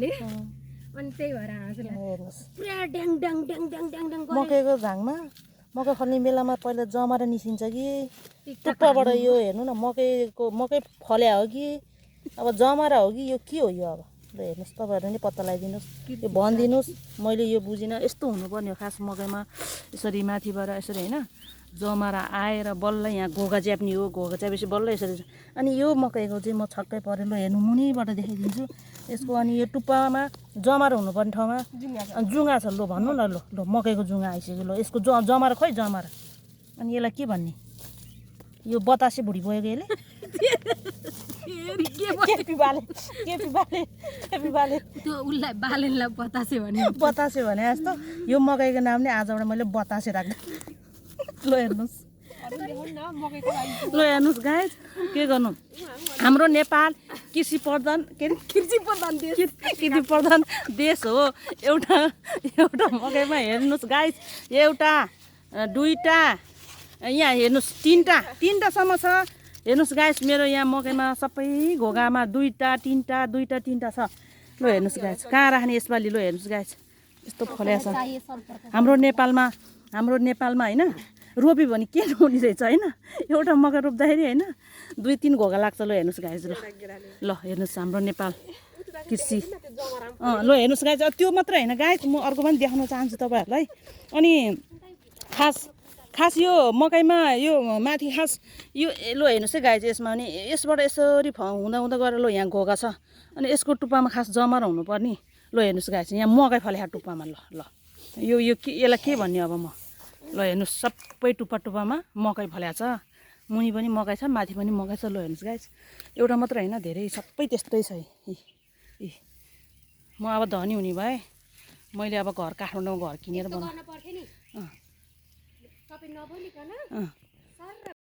भने अनि त्यही भएर हाँसु लाग्छ हेर्नुहोस् पुरा ड्याङ ड्याङ ड्याङ ड्याङ ड्याङ ड्याङ मकैको झाङमा मकै फल्ने बेलामा पहिला जमरा निस्किन्छ कि टुप्पाबाट यो हेर्नु न मकै फल्या हो कि अब जमरा हो कि यो के हो यो अब ल हेर्नुहोस् तपाईँहरू नि पत्ता लगाइदिनुहोस् यो भनिदिनुहोस् मैले यो बुझिनँ यस्तो हुनुपर्ने हो खास मकैमा यसरी माथिबाट यसरी होइन जमरा आएर बल्ल यहाँ घोगा च्याप्ने हो घोगा च्यापेपछि बल्ल यसरी अनि यो मकैको चाहिँ म छक्कै परेँ ल हेर्नु मुनिबाट देखाइदिन्छु यसको अनि यो टुप्पामा जमरा हुनुपर्ने ठाउँमा जुङ्गा छ ल भन्नु न ल मकैको जुङ्गा आइसक्यो ल यसको जमरा खोइ जमरा अनि यसलाई के भन्ने यो बतासे भुडी गएको यसले केपी बाले त्यो उसलाई बालेनलाई बतासे भने जस्तो यो मकैको नाम नै आजबाट मैले बतासे राख्दै ल हेर्नुहोस् गाइस के गर्नु हाम्रो नेपाल कृषि प्रधान देश हो एउटा मकैमा हेर्नुहोस् गाइस एउटा दुईटा यहाँ हेर्नुहोस् तीनटासम्म छ हेर्नुहोस् गाइस मेरो यहाँ मकैमा सबै घोगामा दुईटा तिनटा छ ल हेर्नुहोस् गाइस कहाँ राख्ने यसपालि ल हेर्नुहोस् गाइस यस्तो फल्या छ हाम्रो नेपालमा होइन रोप्यो भने के हुने रहेछ होइन एउटा मकै रोप्दाखेरि होइन 2-3 घोगा लाग्छ ल हेर्नुहोस् गाइस ल हेर्नुहोस् हाम्रो नेपाल कृषि ल हेर्नुहोस् गाइस त्यो मात्रै होइन गाइस म अर्को पनि देखाउन चाहन्छु तपाईँहरूलाई अनि खास यो मकैमा यो माथि खास यो ल हेर्नुहोस् है गाइस यसमा अनि यसबाट यसरी हुँदा गएर ल यहाँ घोगा छ अनि यसको टुप्पामा खास जमरा हुनुपर्ने ल हेर्नुहोस् गाइस यहाँ मकै फलेको टुप्पामा ल यो यसलाई के भन्ने अब म ल हेर्नुहोस् सबै टुप्पामा मकै फल्या छ मुनि पनि मकै छ माथि पनि मकै छ ल हेर्नुहोस् गाइस एउटा मात्र होइन धेरै सबै त्यस्तै छ म अब धनी हुने भए मैले अब काठमाडौँमा घर किनेर बनाउँ